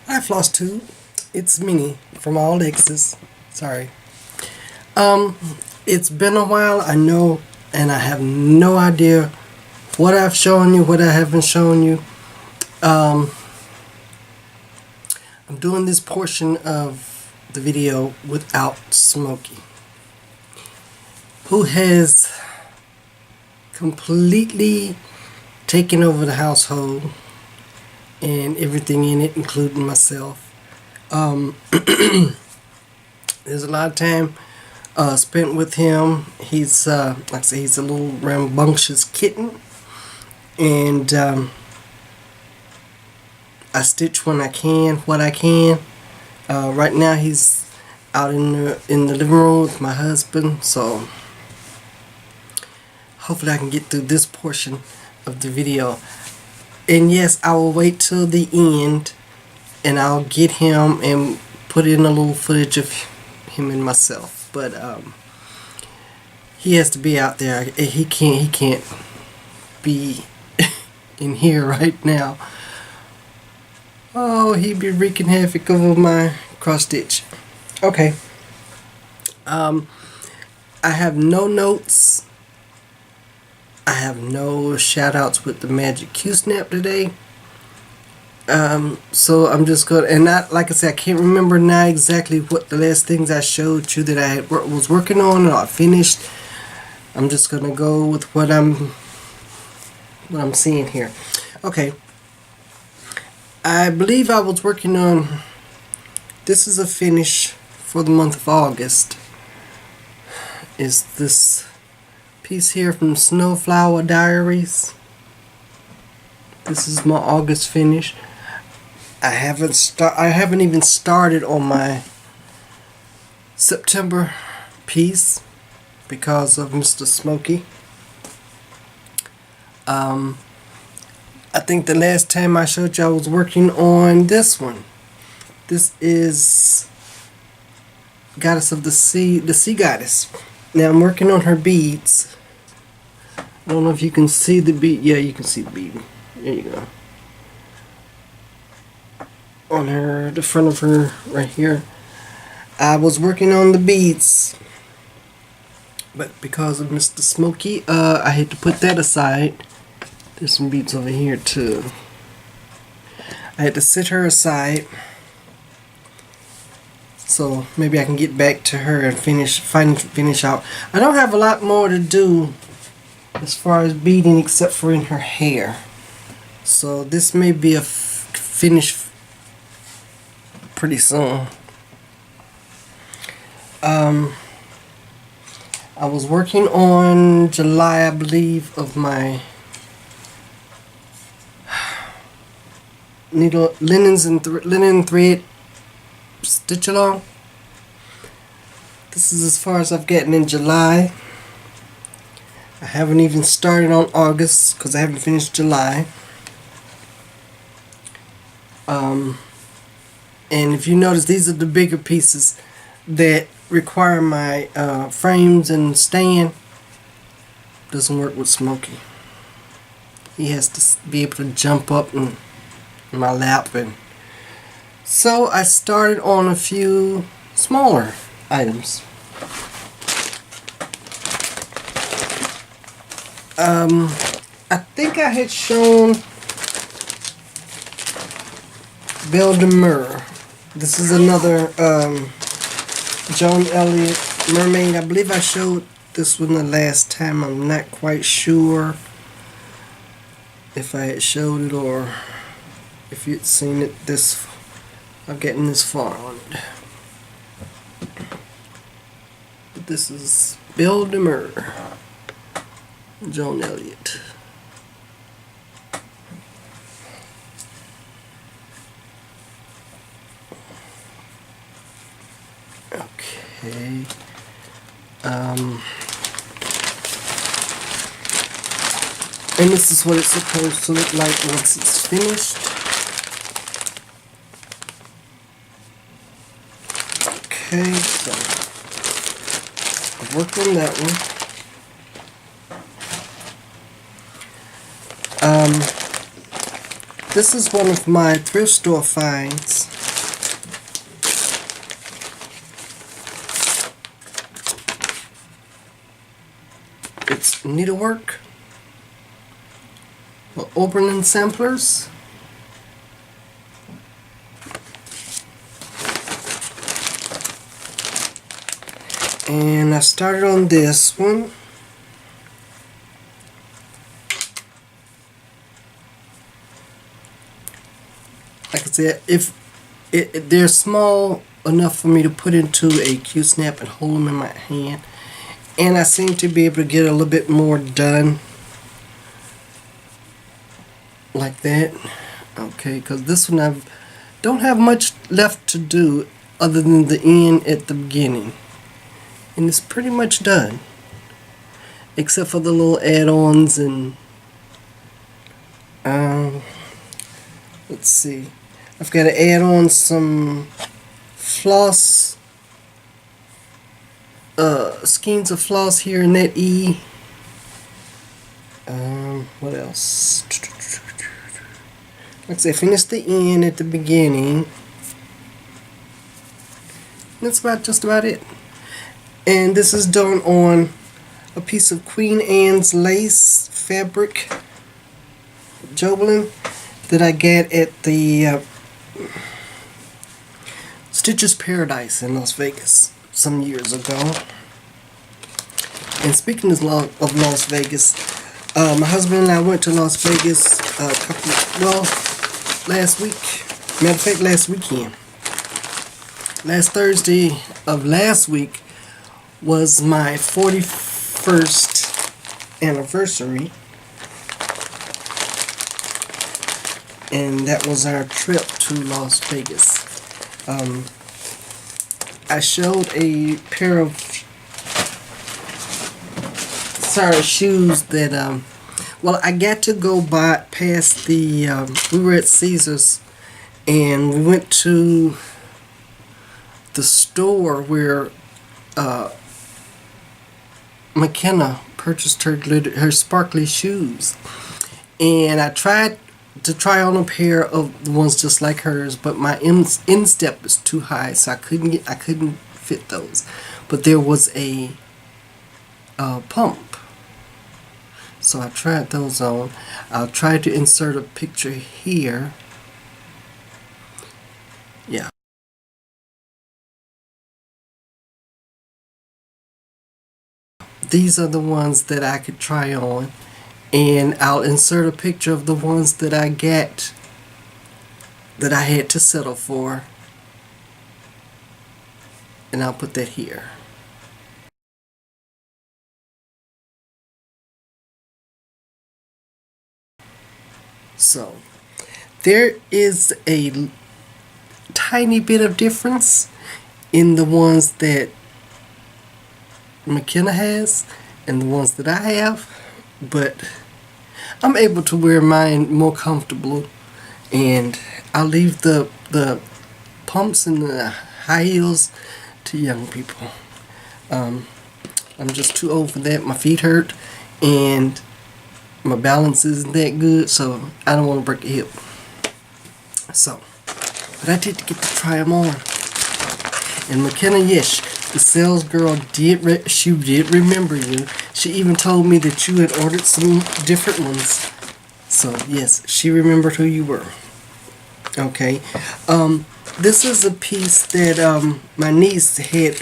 Hi Flosstube, it's Minnie from Allxxs. Sorry. It's been a while, I know, and I have no idea what I've shown you, what I haven't shown you. I'm doing this portion of the video without Smokey, who has completely taken over the household and everything in it, including myself. There's a lot of time spent with him. He's like I say, he's a little rambunctious kitten, and I stitch when I can, what I can. Right now he's out in the living room with my husband, so hopefully I can get through this portion of the video. And yes, I will wait till the end and I'll get him and put in a little footage of him and myself. But he has to be out there. He can't be in here right now. Oh, he'd be wreaking havoc over my cross stitch. Okay. I have no notes. I have no shout outs with the Magic Q-Snap today. So I'm just going to, and not, like I said, I can't remember now exactly what the last things I showed you that I was working on or I finished. I'm just going to go with what I'm seeing here. Okay. I believe I was working on, this is a finish for the month of August. Is this piece here from Snowflower Diaries. This is my August finish. I haven't even started on my September piece because of Mr. Smokey. I think the last time I showed you I was working on this one. This is Goddess of the Sea, the Sea Goddess. Now I'm working on her beads. I don't know if you can see the bead. Yeah, you can see the bead. There you go. On her, the front of her, right here. I was working on the beads, but because of Mr. Smokey, I had to put that aside. There's some beads over here too. I had to set her aside, so maybe I can get back to her and finish out. I don't have a lot more to do as far as beading except for in her hair, so this may be a finish pretty soon. I was working on July, I believe, of my needle linen thread stitch along. This is as far as I've gotten in July. I haven't even started on August because I haven't finished July. And if you notice, these are the bigger pieces that require my frames and stand. Doesn't work with Smokey. He has to be able to jump up in my lap, and so I started on a few smaller items. I think I had shown Belle de Mer. This is another Joan Elliott mermaid. I believe I showed this one the last time. I'm not quite sure if I had showed it or if you'd seen it this. I've gotten this far on it. But this is Belle de Mer, Joan Elliott. Okay. And this is what it's supposed to look like once it's finished. Okay, so I've worked on that one. This is one of my thrift store finds. It's needlework for opening samplers. And I started on this one. Like I said, if they're small enough for me to put into a Q-snap and hold them in my hand, and I seem to be able to get a little bit more done like that. Okay, because this one I don't have much left to do other than the end at the beginning, and it's pretty much done except for the little add-ons. And let's see, I've got to add on some floss, skeins of floss here in that E. What else? Like I said, finish the end at the beginning. That's just about it. And this is done on a piece of Queen Anne's lace fabric Jobelin that I got at the Stitches Paradise in Las Vegas some years ago. And speaking of Las Vegas, my husband and I went to Las Vegas last week. Matter of fact, last weekend. Last Thursday of last week was my 41st anniversary. And that was our trip to Las Vegas. I showed a pair of shoes that I got to go by past the we were at Caesars, and we went to the store where McKenna purchased her sparkly shoes, and I tried to try on a pair of the ones just like hers, but my instep is too high, so I couldn't fit those. But there was a pump, so I tried those on. I'll try to insert a picture here. Yeah. These are the ones that I could try on, and I'll insert a picture of the ones that I got that I had to settle for, and I'll put that here. So there is a tiny bit of difference in the ones that McKenna has and the ones that I have, but I'm able to wear mine more comfortable, and I'll leave the pumps and the high heels to young people. I'm just too old for that. My feet hurt and my balance isn't that good, so I don't want to break a hip. So, but I did get to try them on. And McKenna, yes, the sales girl did remember you. She even told me that you had ordered some different ones. So yes, she remembered who you were. Okay. This is a piece that my niece had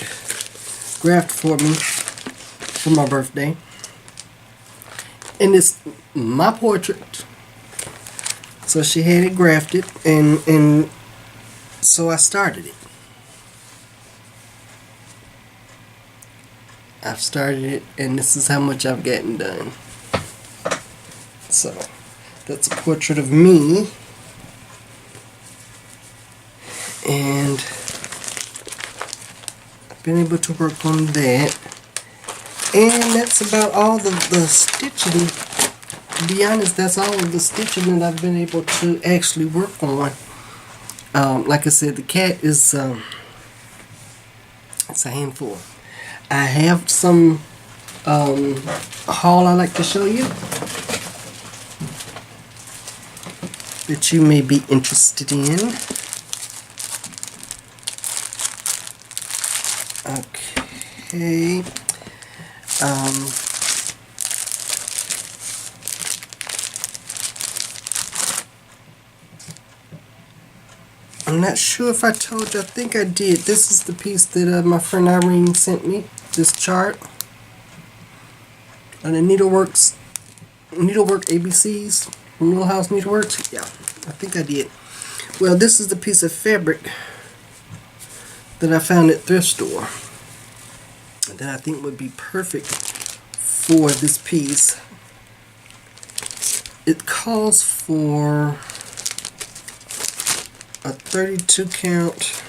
graphed for me for my birthday. And it's my portrait. So she had it grafted, and so I started it. I've started it, and this is how much I've gotten done. So that's a portrait of me, and I've been able to work on that. And that's about all the stitching. To be honest, that's all of the stitching that I've been able to actually work on. Like I said, the cat is it's a handful. I have some haul I like to show you that you may be interested in. Okay. I'm not sure if I told you. I think I did. This is the piece that my friend Irene sent me. This chart on the Needlework ABCs from Little House Needleworks. Yeah, I think I did. Well, this is the piece of fabric that I found at thrift store that I think would be perfect for this piece. It calls for a 32 count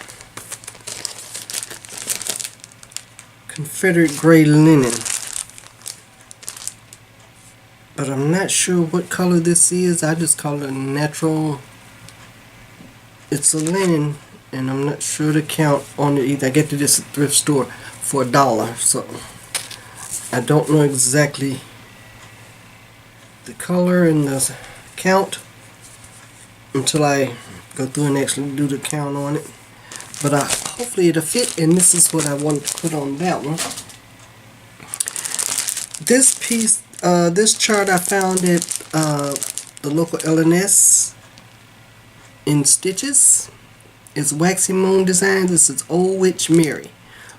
Confederate gray linen, but I'm not sure what color this is. I just call it a natural. It's a linen, and I'm not sure the count on it either. I get to this at thrift store for $1, so I don't know exactly the color and the count until I go through and actually do the count on it. But hopefully it'll fit, and this is what I want to put on that one. This piece, this chart I found at the local LNS in Stitches. It's Waxy Moon Design. This is Old Witch Mary.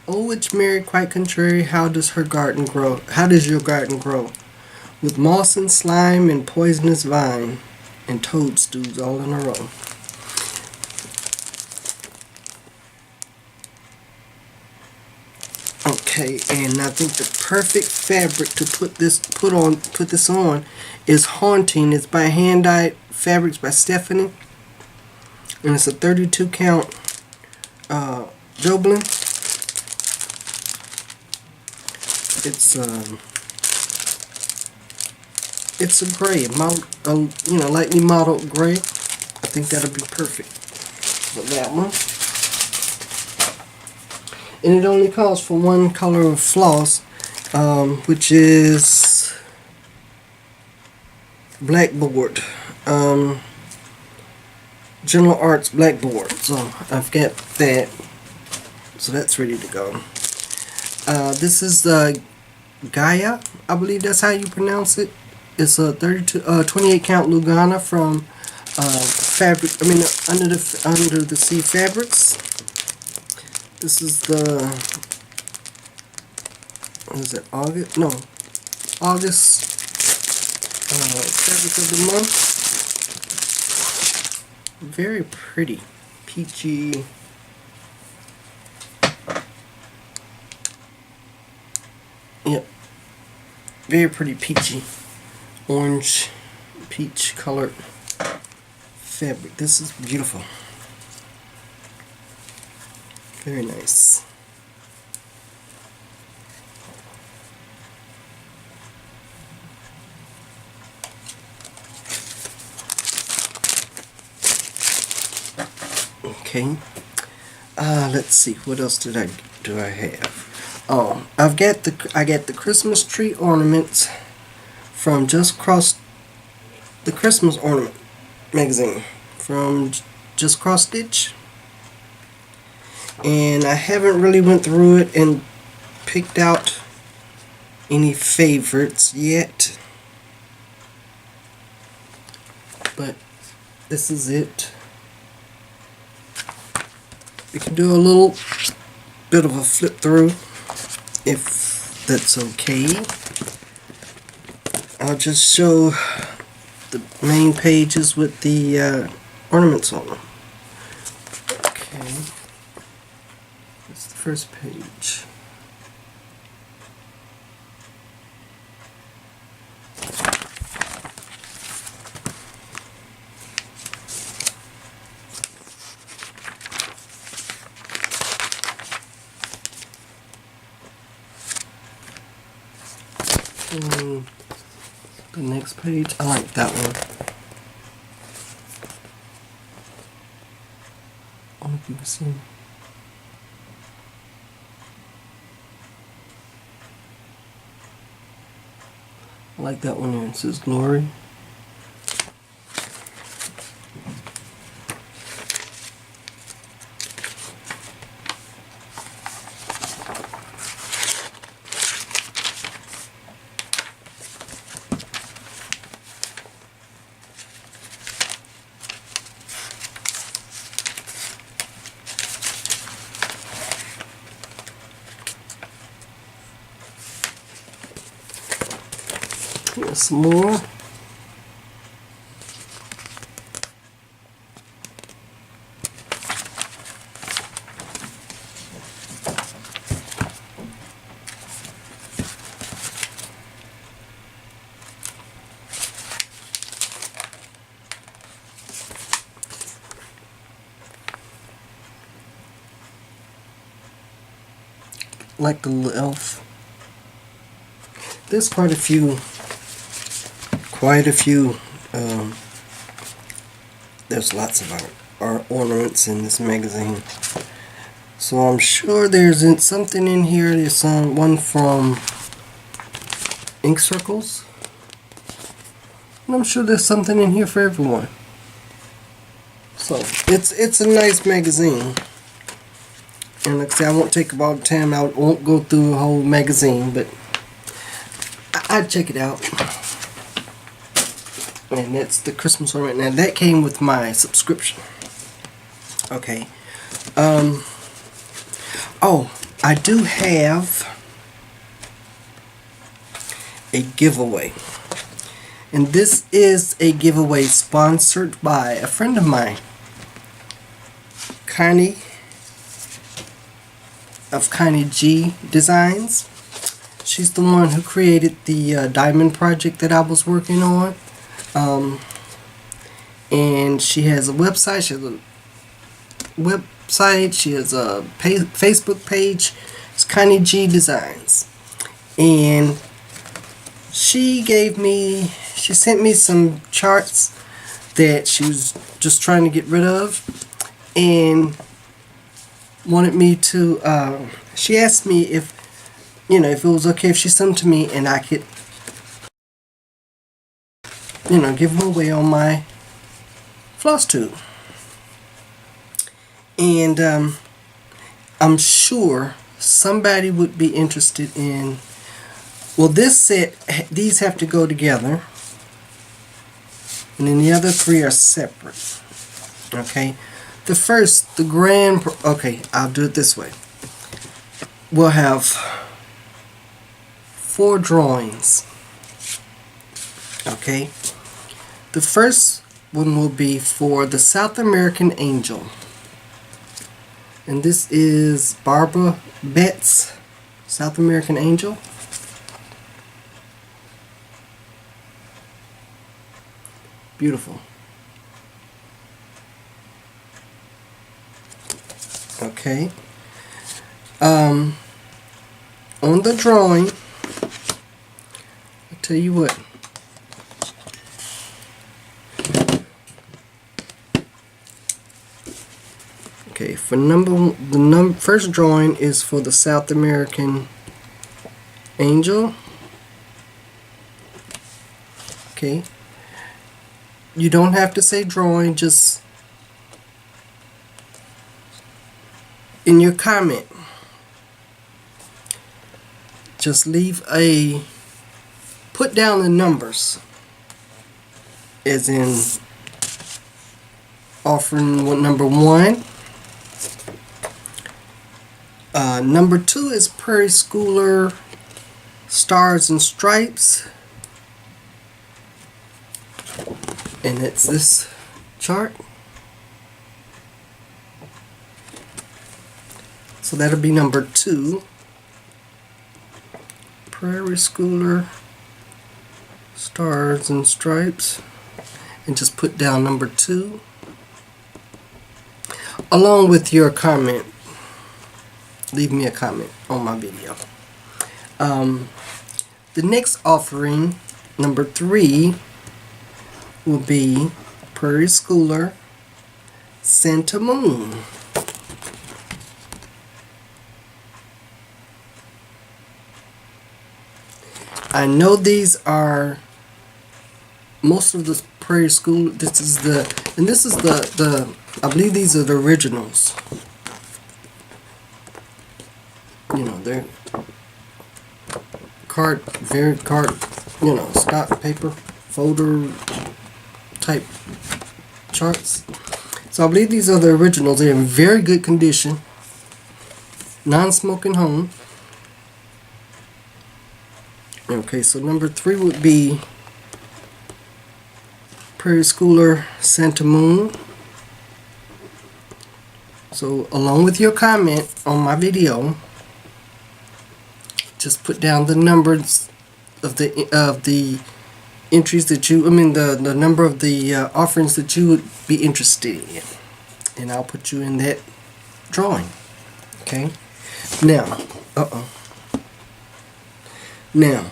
Old Witch Mary, quite contrary, how does her garden grow? How does your garden grow? With moss and slime and poisonous vine and toadstools all in a row. Okay, and I think the perfect fabric to put this on is Haunting. It's by Hand Dyed Fabrics by Stephanie, and it's a 32 count Joblin. It's a gray, lightly mottled gray. I think that'll be perfect for that one. And it only calls for one color of floss, which is Blackboard, General Arts Blackboard. So I've got that, so that's ready to go. This is Gaia, I believe that's how you pronounce it. It's a 28 count Lugana from Under the Sea Fabrics. This is the, what is it, August? No, August fabric of the month. Very pretty, peachy. Yep, very pretty peachy, orange, peach colored fabric. This is beautiful. Very nice. Okay. Let's see. What else do I have? Oh, I get the Christmas tree ornaments from the Christmas Ornament magazine from Just Cross Stitch. And I haven't really went through it and picked out any favorites yet, but this is it. We can do a little bit of a flip through if that's okay. I'll just show the main pages with the ornaments on them. Okay. That's the first page. And the next page, I like that one. I don't know if you can see. I like that one here. It says Glory. Here's some more. Like the little elf. There's quite a few. There's lots of art ornaments in this magazine. So I'm sure there's something in here. There's one from ink circles. And I'm sure there's something in here for everyone. So it's a nice magazine. And like I say, I won't take about time. I won't go through a whole magazine, but I'd check it out. And that's the Christmas ornament. Now that came with my subscription. Okay. Oh, I do have a giveaway. And this is a giveaway sponsored by a friend of mine, Connie of Connie G Designs. She's the one who created the diamond project that I was working on. And she has a website. She has a Facebook page. It's Connie G Designs. And she sent me some charts that she was just trying to get rid of, and wanted me to, she asked me if it was okay if she sent them to me and I could, give them away on my Flosstube. And I'm sure somebody would be interested in, well, this set, these have to go together, and then the other three are separate. Okay, the first, okay, I'll do it this way. We'll have 4 drawings. Okay, the first one will be for the South American Angel, and this is Barbara Betts' South American Angel. Beautiful. Okay. On the drawing, I'll tell you what. Okay, for the first drawing is for the South American Angel. Okay. You don't have to say drawing, just in your comment, just put down the numbers, as in offering number 1. Number 2 is Prairie Schooler Stars and Stripes. And it's this chart. So that'll be number 2. Prairie Schooler Stars and Stripes. And just put down number 2. Along with your comment. Leave me a comment on my video. The next offering, number 3, will be Prairie Schooler Santa Moon. I know these are most of the Prairie School. This is the I believe these are the originals. They're stock paper folder type charts. So I believe these are the originals. They're in very good condition. Non-smoking home. Okay, so number 3 would be Prairie Schooler Santa Moon. So along with your comment on my video, just put down the numbers of the entries that you, the number of the offerings that you would be interested in, and I'll put you in that drawing. Okay. Now, now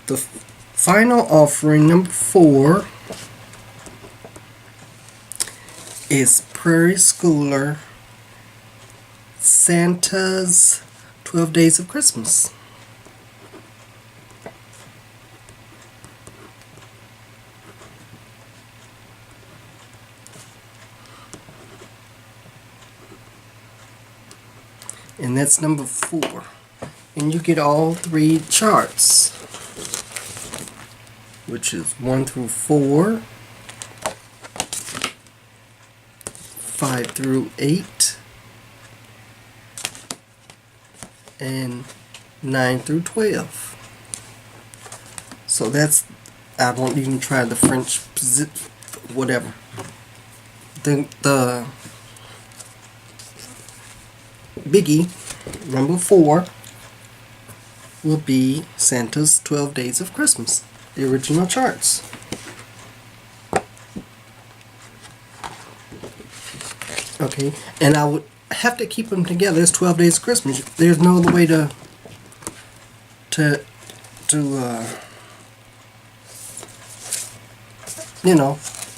the final offering, number 4, is Prairie Schooler Santa's 12 Days of Christmas. And that's number 4. And you get all 3 charts, which is 1 through 4, 5 through 8, and 9 through 12. So that's, I won't even try the French whatever. The biggie, number 4, will be Santa's 12 Days of Christmas, the original charts. Okay, and I would have to keep them together. It's 12 Days of Christmas. There's no other way to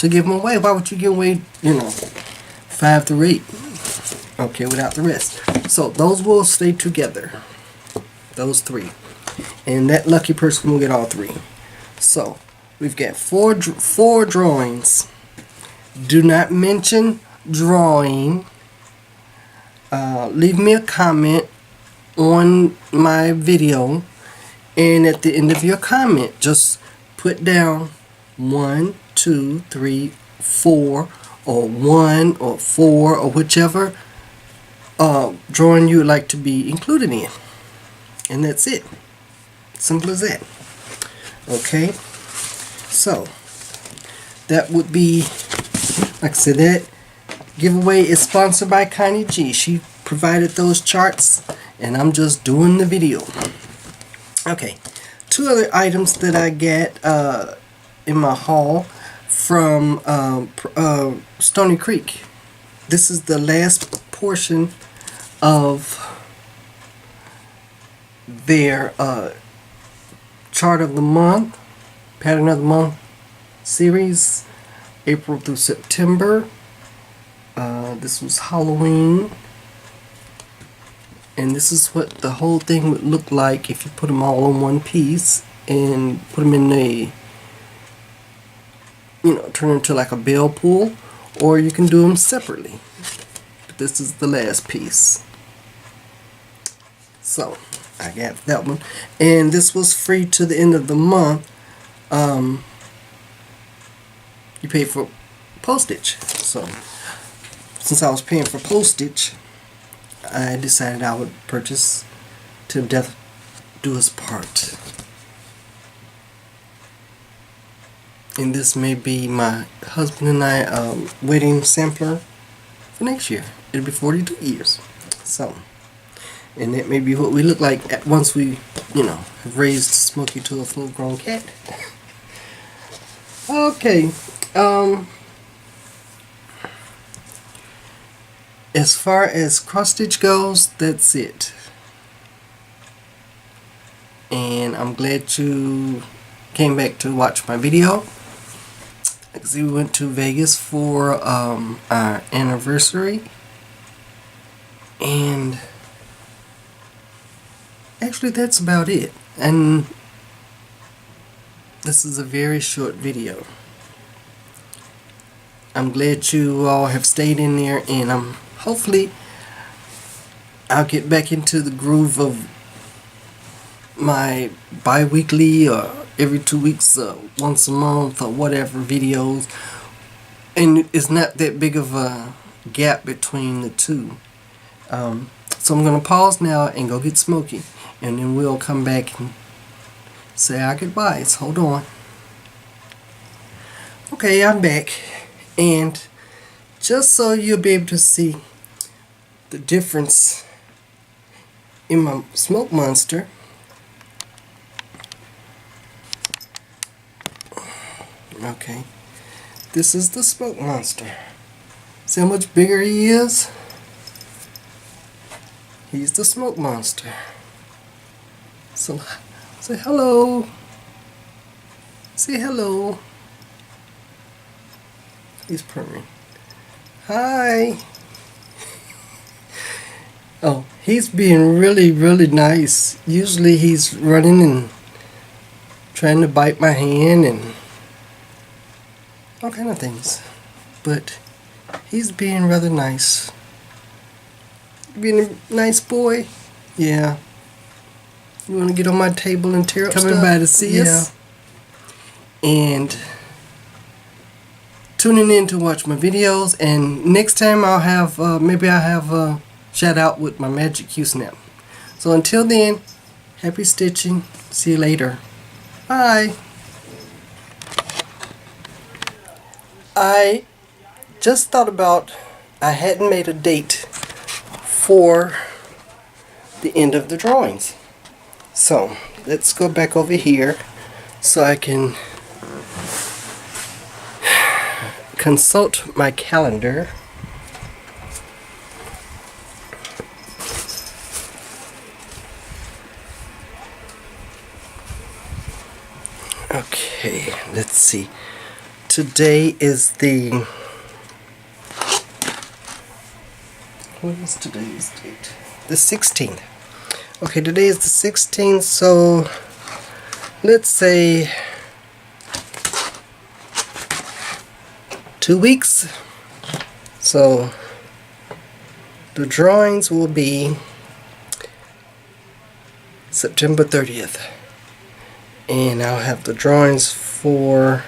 give them away. Why would you give away, 5 through 8? Okay, without the rest. So those will stay together. Those 3. And that lucky person will get all 3. So we've got four drawings. Do not mention drawing. Leave me a comment on my video, and at the end of your comment, just put down 1, 2, 3, 4, or 1 or 4, or whichever drawing you would like to be included in, and that's it. Simple as that. Okay, so that would be, like I said, that giveaway is sponsored by Connie G. She provided those charts, and I'm just doing the video. Okay, 2 other items that I get in my haul from Stony Creek. This is the last portion of their chart of the month, pattern of the month series, April through September. This was Halloween, and this is what the whole thing would look like if you put them all in one piece and put them in a, turn into like a bell pull, or you can do them separately. But this is the last piece. So I got that one, and this was free to the end of the month. You pay for postage, so since I was paying for postage, I decided I would purchase Till Death Do Us Part. And this may be my husband and I wedding sampler for next year. It'll be 42 years. So, and that may be what we look like once we, have raised Smokey to a full-grown cat. Okay. As far as cross stitch goes, that's it. And I'm glad you came back to watch my video. We went to Vegas for our anniversary, and actually that's about it. And this is a very short video. I'm glad you all have stayed in there, and hopefully I'll get back into the groove of my bi-weekly or every 2 weeks, once a month or whatever videos, and it's not that big of a gap between the two. So I'm gonna pause now and go get Smokey, and then we'll come back and say our goodbyes. Hold on. Okay, I'm back, and just so you'll be able to see the difference in my smoke monster, okay, this is the smoke monster. See how much bigger he is? He's the smoke monster. So say hello. Say hello. He's purring. Hi. Oh, he's being really, really nice. Usually he's running and trying to bite my hand and all kind of things. But he's being rather nice. Being a nice boy. Yeah. You want to get on my table and tear up stuff? Coming by to see us? And tuning in to watch my videos. And next time I'll have, maybe I'll have a shout out with my magic Q-snap. So until then, happy stitching. See you later. Bye. I just thought about, I hadn't made a date for the end of the drawings. So let's go back over here so I can consult my calendar. Okay, let's see. Today is the, what is today's date? The 16th. Okay, today is the 16th, so let's say 2 weeks. So the drawings will be September 30th. And I'll have the drawings for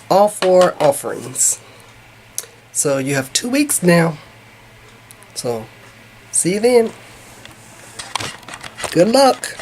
all 4 offerings. So you have 2 weeks now. So see you then. Good luck.